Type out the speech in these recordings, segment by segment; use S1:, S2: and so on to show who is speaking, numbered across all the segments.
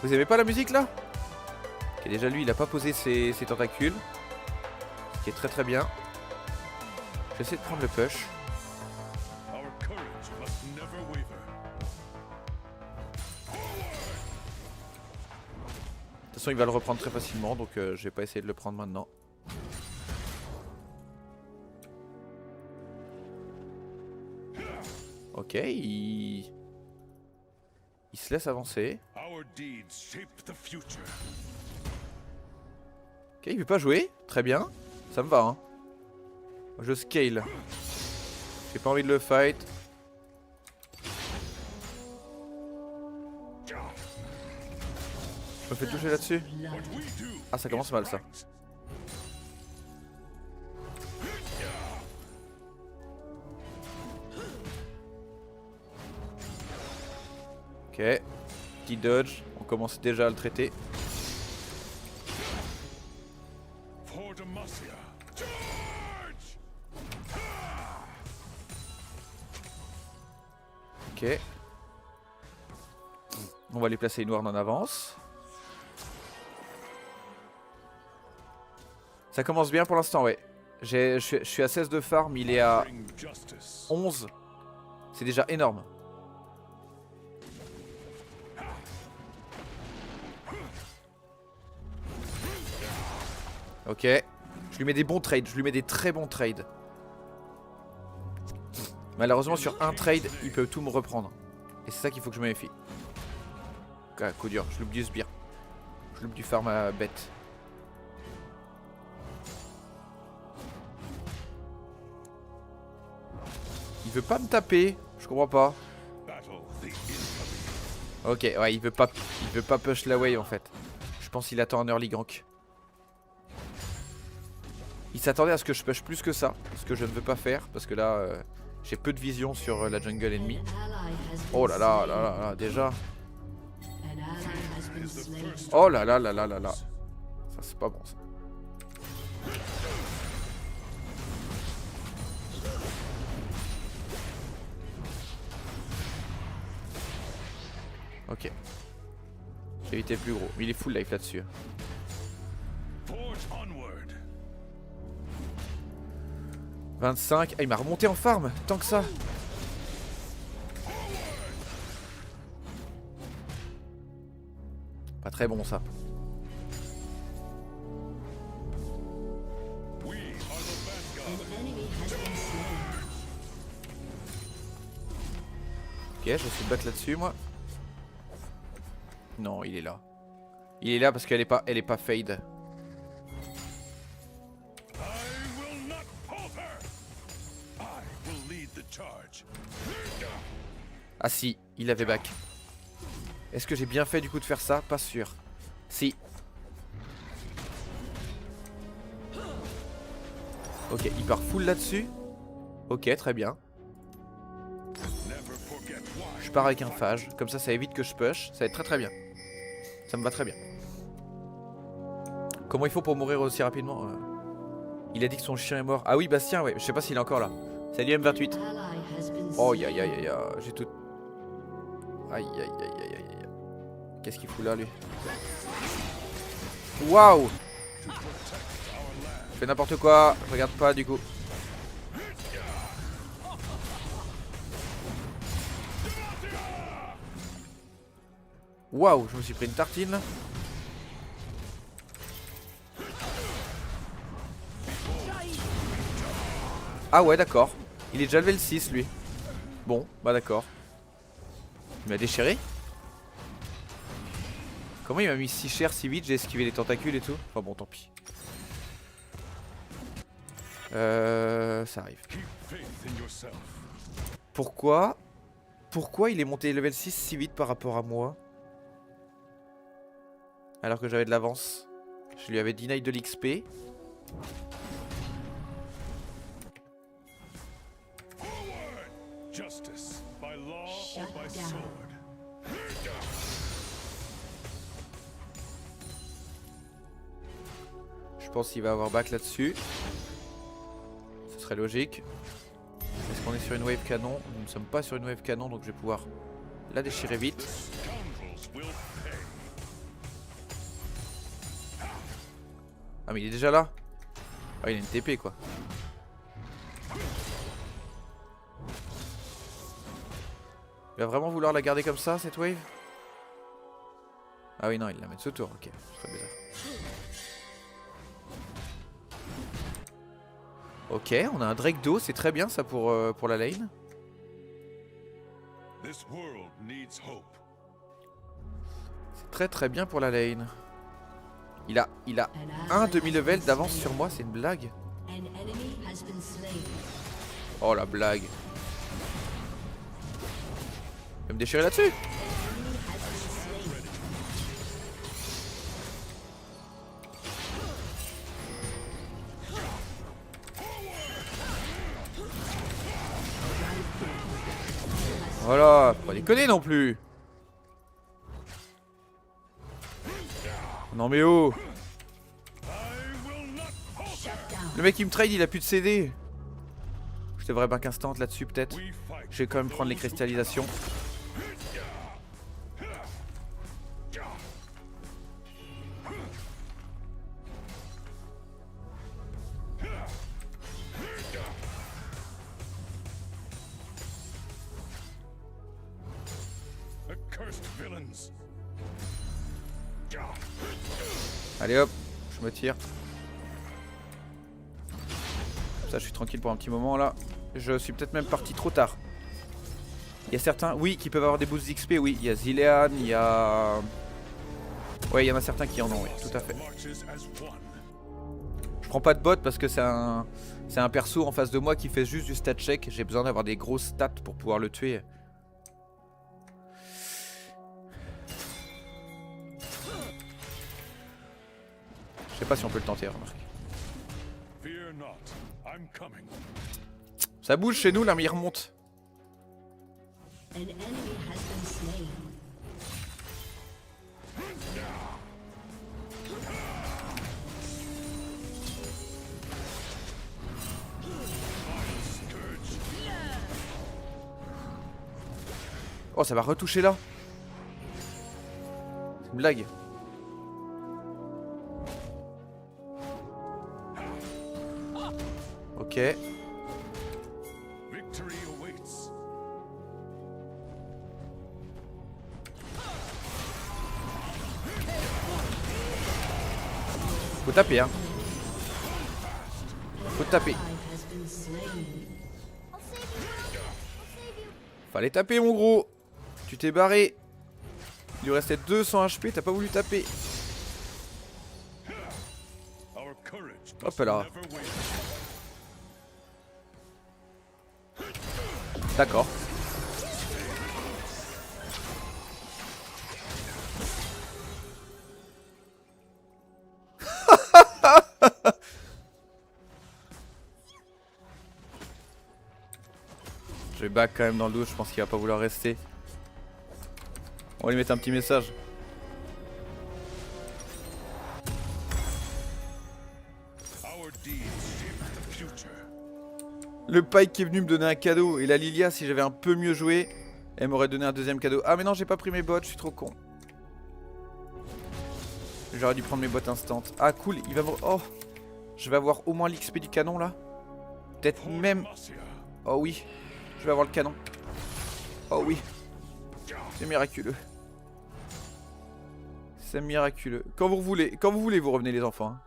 S1: Vous aimez pas la musique là? Ok, déjà lui il a pas posé ses tentacules. Ce qui est très très bien. Je vais essayer de prendre le push. De toute façon il va le reprendre très facilement, donc je vais pas essayer de le prendre maintenant. Ok, il se laisse avancer. Ok, il veut pas jouer, très bien, ça me va hein. Je scale. J'ai pas envie de le fight. Je me fais toucher là-dessus. Ah, ça commence mal ça. Ok, petit dodge, on commence déjà à le traiter. Ok. On va les placer une ward en avance. Ça commence bien pour l'instant, ouais. Je suis à 16 de farm, il est à 11. C'est déjà énorme. Ok. Je lui mets des bons trades, je lui mets des très bons trades. Malheureusement sur un trade, il peut tout me reprendre. Et c'est ça qu'il faut que je me méfie. Ok, coup dur, je loupe du sbire. Je loupe du farm à bête. Il veut pas me taper, je comprends pas. Ok, ouais, il veut pas push la way en fait. Je pense qu'il attend un early gank. Il s'attendait à ce que je push plus que ça, ce que je ne veux pas faire parce que là j'ai peu de vision sur la jungle ennemie. Oh là là là là là, déjà. Oh là là là là là là. Ça c'est pas bon ça. Ok. J'ai évité le plus gros. Mais il est full life là-dessus. 25. Ah, il m'a remonté en farm. Tant que ça. Pas très bon ça. Ok, je vais essayer de battre là-dessus moi. Non, il est là. Il est là parce qu'elle est pas fade. Ah si, il avait back. Est-ce que j'ai bien fait du coup de faire ça? Pas sûr. Si. Ok, il part full là-dessus. Ok, très bien. Je pars avec un phage. Comme ça évite que je push. Ça va être très très bien. Ça me va très bien. Comment il faut pour mourir aussi rapidement? Il a dit que son chien est mort. Ah oui, Bastien, ouais. Je sais pas s'il est encore là. Salut M28. Oh, aïe aïe aïe aïe. J'ai tout. Aïe aïe aïe aïe aïe. Qu'est-ce qu'il fout là, lui? Waouh! Je fais n'importe quoi. Je regarde pas du coup. Waouh, je me suis pris une tartine. Ah ouais, d'accord. Il est déjà level 6 lui. Bon, bah d'accord. Il m'a déchiré. Comment il m'a mis si cher si vite? J'ai esquivé les tentacules et tout. Enfin bon, tant pis. Ça arrive. Pourquoi il est monté level 6 si vite par rapport à moi? Alors que j'avais de l'avance. Je lui avais deny de l'XP. Je pense qu'il va avoir back là-dessus. Ce serait logique. Est-ce qu'on est sur une wave canon? Nous ne sommes pas sur une wave canon, donc je vais pouvoir la déchirer vite. Ah mais il est déjà là. Ah il a une TP quoi. Il va vraiment vouloir la garder comme ça cette wave? Ah oui non il la met de ce tour, ok, très bizarre. Ok, on a un Drake d'eau, c'est très bien ça pour la lane. C'est très très bien pour la lane. Il a un demi-level d'avance sur moi, c'est une blague. Oh la blague. Il va me déchirer là-dessus. Voilà, faut pas déconner non plus. Non mais oh. Le mec il me trade, il a plus de CD. Je devrais back instant là-dessus peut-être. Je vais quand même prendre les cristallisations. Allez hop, je me tire. Ça je suis tranquille pour un petit moment là. Je suis peut-être même parti trop tard. Il y a certains, oui, qui peuvent avoir des boosts d'XP, oui. Il y a Zilean, il y a... Ouais, il y en a certains qui en ont, oui, tout à fait. Je prends pas de bot parce que c'est un perso en face de moi qui fait juste du stat check. J'ai besoin d'avoir des grosses stats pour pouvoir le tuer. Je sais pas si on peut le tenter, remarque. Ça bouge chez nous là, mais il remonte. Oh, ça va retoucher là. C'est une blague. Ok. Faut taper hein. Faut taper. Fallait taper mon gros. Tu t'es barré. Il lui restait 200 HP, t'as pas voulu taper. Hop là. D'accord. Je vais back quand même dans le dos, je pense qu'il va pas vouloir rester. On va lui mettre un petit message. Le Pike qui est venu me donner un cadeau. Et la Lilia, si j'avais un peu mieux joué, elle m'aurait donné un deuxième cadeau. Ah mais non, j'ai pas pris mes bottes, je suis trop con. J'aurais dû prendre mes bottes instant. Ah cool, il va me... Oh, je vais avoir au moins l'XP du canon là. Peut-être même... Oh oui, je vais avoir le canon. Oh oui. C'est miraculeux. C'est miraculeux. Quand vous voulez, vous revenez les enfants. Hein.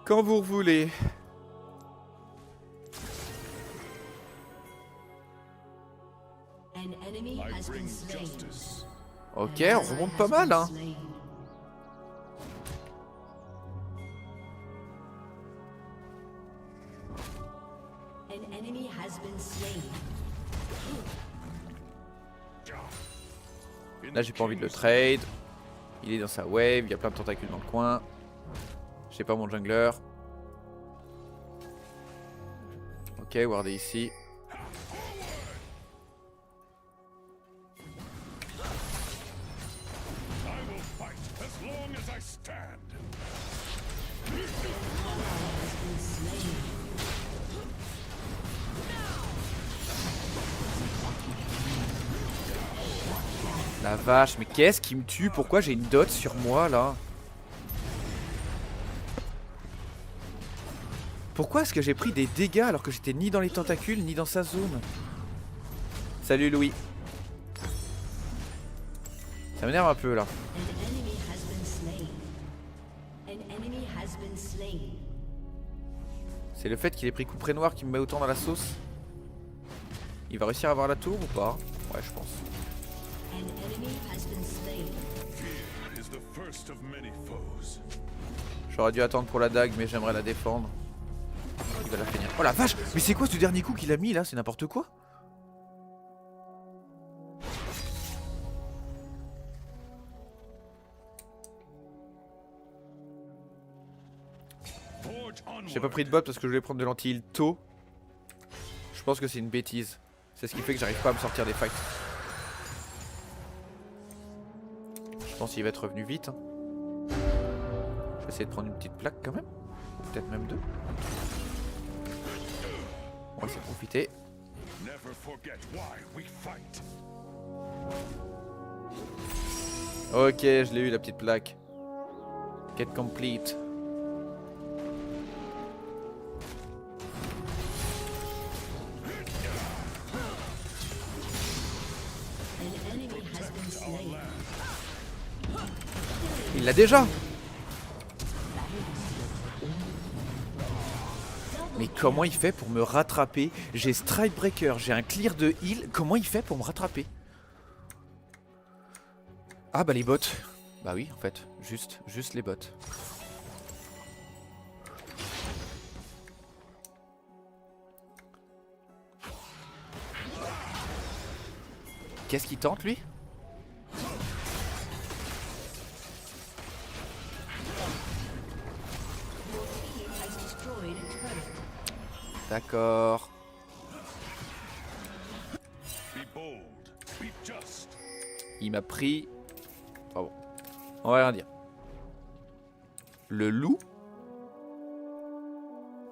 S1: Quand vous voulez. Ok, on remonte pas mal hein. Là j'ai pas envie de le trade. Il est dans sa wave, il y a plein de tentacules dans le coin. J'ai pas mon jungler. Ok, wardé ici. La vache, mais qu'est-ce qui me tue? Pourquoi j'ai une dot sur moi là? Pourquoi est-ce que j'ai pris des dégâts alors que j'étais ni dans les tentacules ni dans sa zone? Salut Louis. Ça m'énerve un peu là. C'est le fait qu'il ait pris coup près noir qui me met autant dans la sauce. Il va réussir à avoir la tour ou pas? Ouais, je pense. J'aurais dû attendre pour la dague, mais j'aimerais la défendre. Il va la finir. Oh la vache! Mais c'est quoi ce dernier coup qu'il a mis là? C'est n'importe quoi? J'ai pas pris de bot parce que je voulais prendre de l'anti-heal tôt. Je pense que c'est une bêtise. C'est ce qui fait que j'arrive pas à me sortir des fights. Je pense qu'il va être revenu vite. Hein. Je vais essayer de prendre une petite plaque quand même. Ou peut-être même deux. On va essayer de profiter. Ok, je l'ai eu la petite plaque. Quête complete. Il l'a déjà. Mais comment il fait pour me rattraper? J'ai Strike Breaker, j'ai un clear de heal. Comment il fait pour me rattraper? Ah bah les bots. Bah oui en fait, juste les bots. Qu'est-ce qu'il tente lui? D'accord. Il m'a pris... Ah bon. On va rien dire. Le loup?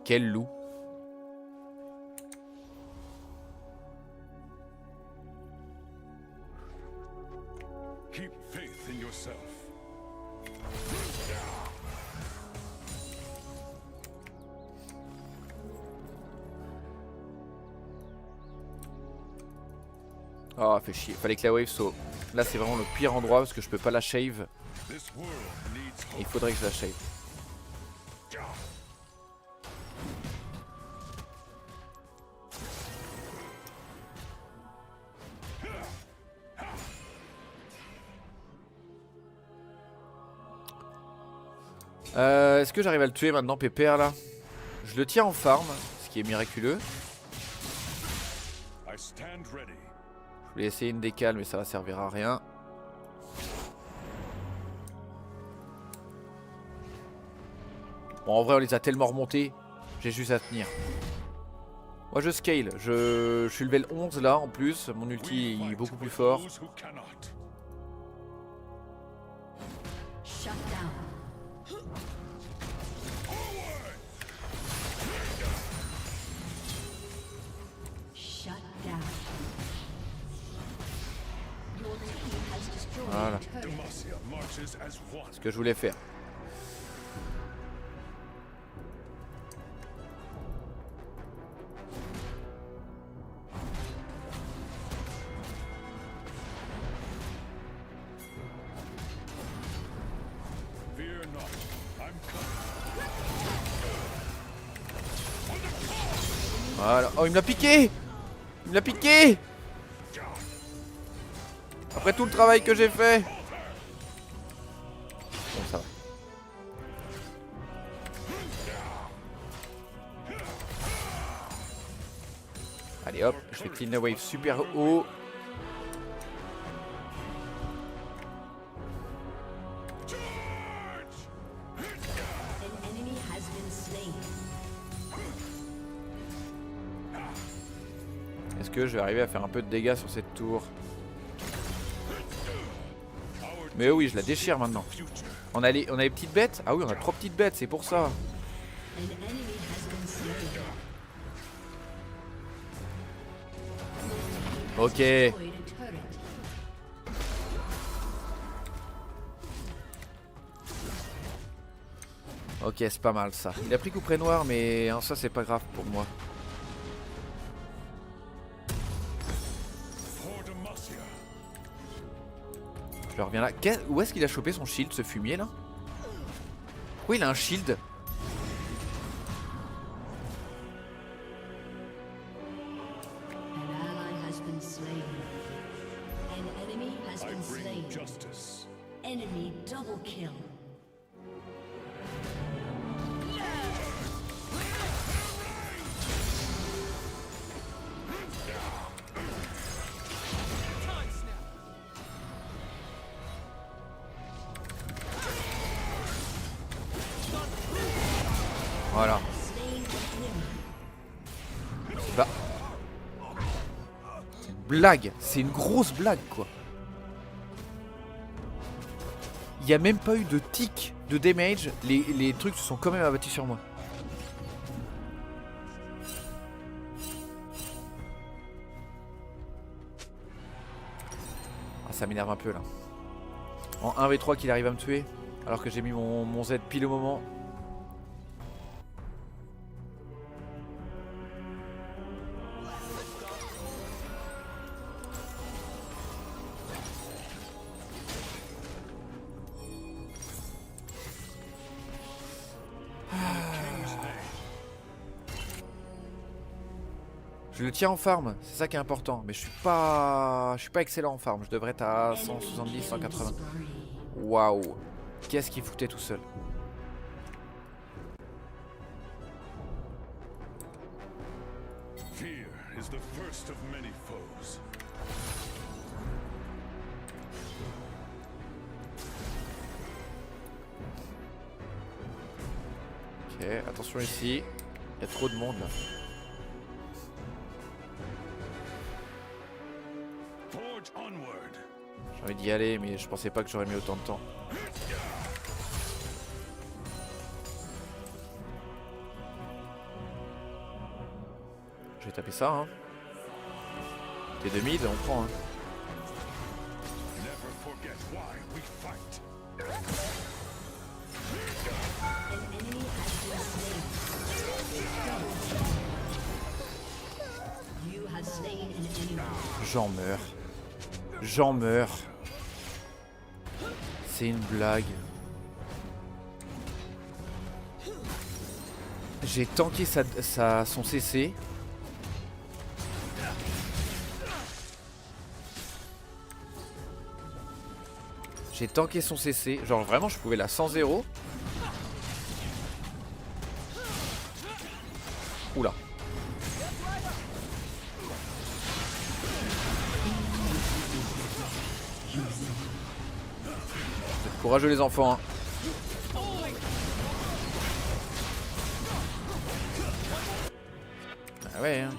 S1: Quel loup? Keep faith in yourself. Oh, fait chier. Fallait que la wave soit... Là, c'est vraiment le pire endroit parce que je peux pas la shave. Et il faudrait que je la shave. Est-ce que j'arrive à le tuer maintenant, Pépère, là? Je le tiens en farm, ce qui est miraculeux. Je voulais essayer une décale, mais ça va servir à rien. Bon, en vrai, on les a tellement remontés. J'ai juste à tenir. Moi, je scale. Je suis level 11 là, en plus. Mon ulti est beaucoup plus fort. Voilà. Ce que je voulais faire. Voilà. Oh, il me l'a piqué! Il me l'a piqué! Après tout le travail que j'ai fait. Bon, ça va. Allez hop, je vais clean la wave super haut. Est-ce que je vais arriver à faire un peu de dégâts sur cette tour? Mais oui, je la déchire maintenant. On a les petites bêtes? Ah oui, on a 3 petites bêtes, c'est pour ça. Ok. Ok, c'est pas mal ça. Il a pris couperet noir, mais en ça c'est pas grave pour moi. Je reviens là. Où est-ce qu'il a chopé son shield, ce fumier là? Pourquoi il a un shield?
S2: Enemy double kill.
S1: Voilà. Bah. C'est une blague. C'est une grosse blague quoi. Il n'y a même pas eu de tic de damage. Les trucs se sont quand même abattus sur moi. Ah, ça m'énerve un peu là. En 1v3 qu'il arrive à me tuer. Alors que j'ai mis mon Z pile au moment. Je le tiens en farm, c'est ça qui est important. Mais je suis pas excellent en farm. Je devrais être à 170, 180. Waouh. Qu'est-ce qu'il foutait tout seul?
S3: Fear is the first of many foes.
S1: Ok, attention ici. Il y a trop de monde là. J'ai envie d'y aller, mais je pensais pas que j'aurais mis autant de temps. Je vais taper ça, hein. T'es de mid, on prend, hein. J'en meurs. J'en meurs. C'est une blague. J'ai tanké son CC. J'ai tanké son CC. Genre vraiment je pouvais la 100-0. Oula. Vous êtes courageux les enfants, hein. Ah ouais, hein.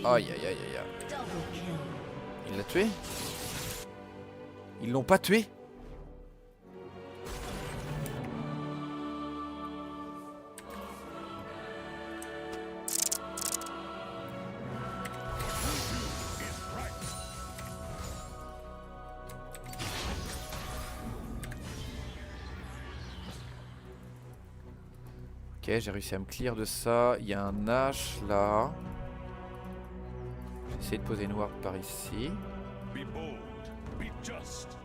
S1: Aïe aïe aïe aïe aïe. Il l'a tué? Ils l'ont pas tué? Ok, j'ai réussi à me clear de ça. Il y a un H là. J'essaie de poser une ward par ici.
S3: Be bold, be just.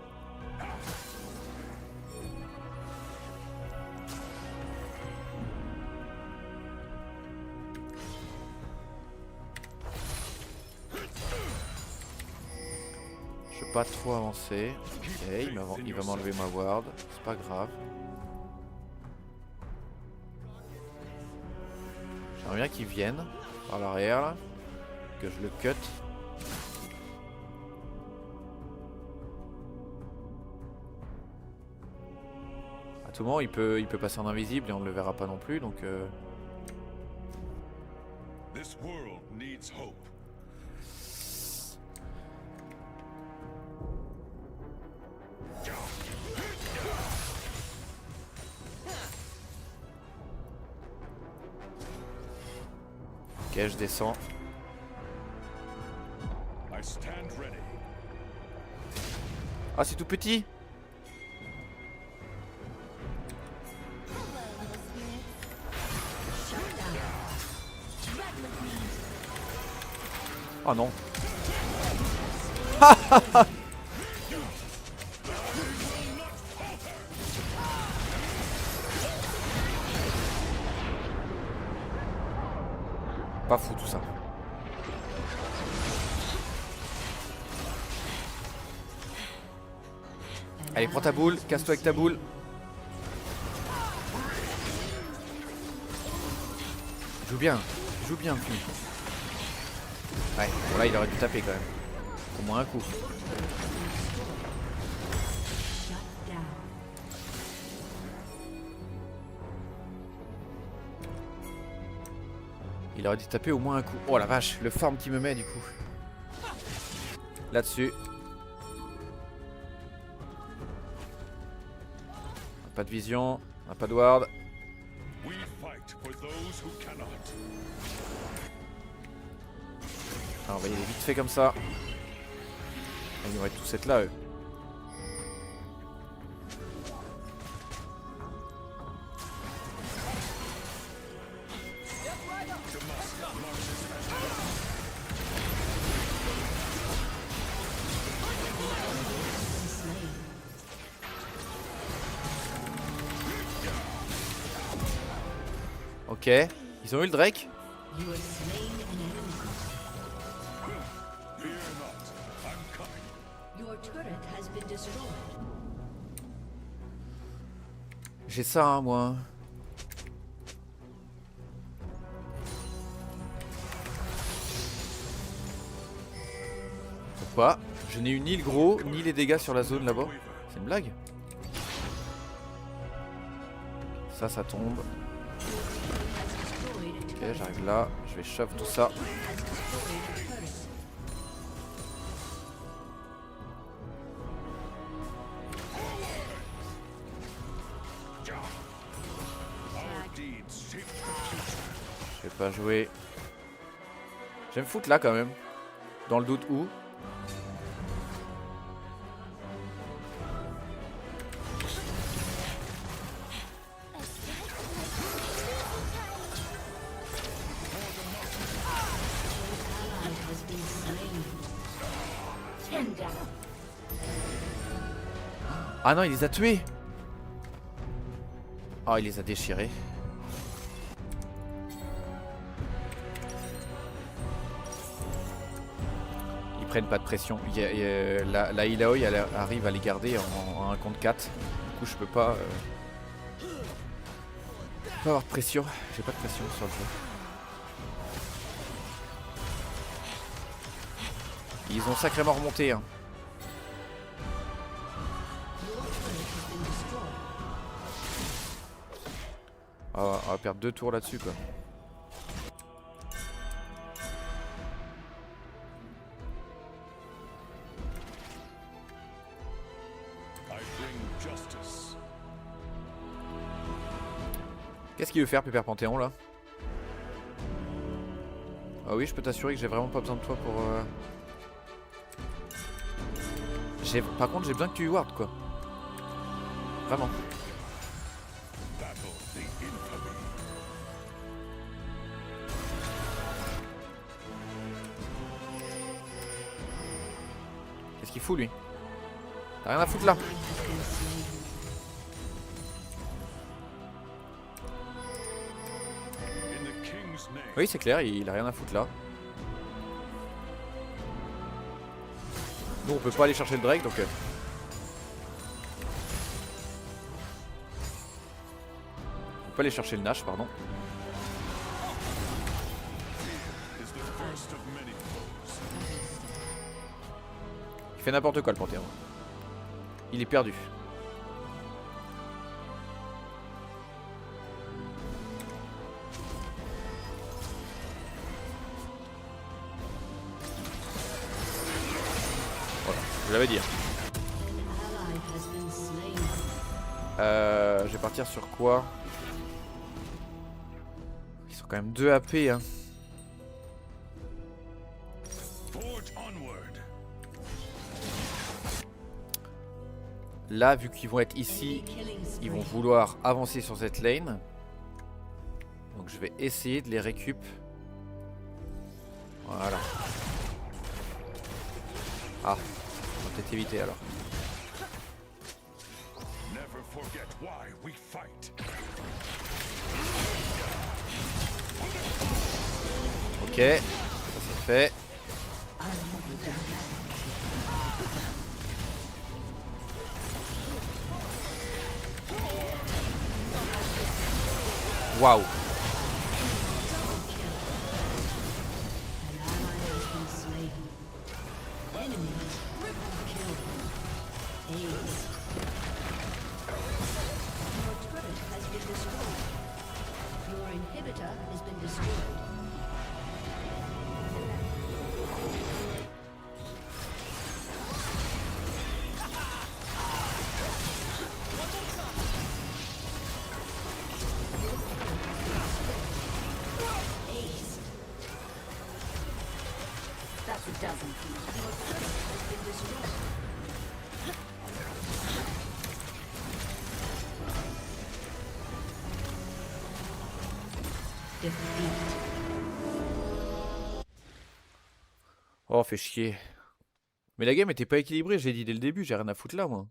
S1: Je peux pas trop avancer. Ok, il va m'enlever ma ward. C'est pas grave. J'aimerais bien qu'il vienne par l'arrière là. Que je le cut. À tout moment il peut passer en invisible et on ne le verra pas non plus donc
S3: This world needs hope.
S1: Ok, je descends.
S3: I stand ready.
S1: Ah, c'est tout petit. Oh non. Pas fou tout ça. Allez, prends ta boule, casse-toi avec ta boule. Joue bien le film. Ouais, bon là il aurait dû taper quand même. Au moins un coup. Il aurait dû taper au moins un coup. Oh la vache, le farm qui me met du coup. Là-dessus. Pas de vision, on a pas de ward.
S3: We fight for those who cannot.
S1: Alors, on va y aller vite fait comme ça. Ils devraient tous être là eux. Ok, ils ont eu le Drake.
S2: You have slain an enemy.
S3: Fear not, I'm coming.
S2: Your turret has been destroyed.
S1: J'ai ça hein, moi. Pourquoi? Je n'ai eu ni le gros ni les dégâts sur la zone là-bas. C'est une blague? Ça tombe. Ok, j'arrive là. Je vais shove tout ça.
S3: Our deeds shape the future.
S1: Je vais pas jouer. Je vais me foutre là quand même. Dans le doute où. Ah non, il les a tués. Oh, il les a déchirés. Ils prennent pas de pression. La Illaoi elle arrive à les garder en 1 contre 4. Du coup, je peux pas avoir de pression. J'ai pas de pression sur le jeu. Ils ont sacrément remonté. Hein. On va perdre 2 tours là-dessus quoi.
S3: I bring justice.
S1: Qu'est-ce qu'il veut faire Pépère Panthéon là? Ah oui, je peux t'assurer que j'ai vraiment pas besoin de toi pour... Par contre j'ai besoin que tu ward quoi. Vraiment.
S3: Battle the infamy.
S1: Qu'est-ce qu'il fout lui? T'as rien à foutre là.
S3: In the king's name.
S1: Oui c'est clair, il a rien à foutre là. Nous on peut pas aller chercher le Drake donc... On peut pas aller chercher le Nash pardon.
S3: Is the first of many foes.
S1: Il fait n'importe quoi le Panthéon. Il est perdu. Voilà, je l'avais dit. Je vais partir sur quoi? Ils sont quand même 2 AP hein.
S3: Forge onward.
S1: Là vu qu'ils vont être ici, ils vont vouloir avancer sur cette lane. Donc je vais essayer de les récup. Voilà. Ah, on va peut-être éviter alors.
S3: Never forget why we fight.
S1: Ok, ça c'est fait. Waouh.
S2: An ally has been slain. Enemy triple kill. Ace. Your turret has been destroyed. Your inhibitor has been destroyed. Ace.
S4: That's a dozen feet.
S2: Your turret has been destroyed. Defeat.
S1: Oh, fait chier. Mais la game était pas équilibrée, j'ai dit dès le début, j'ai rien à foutre là moi.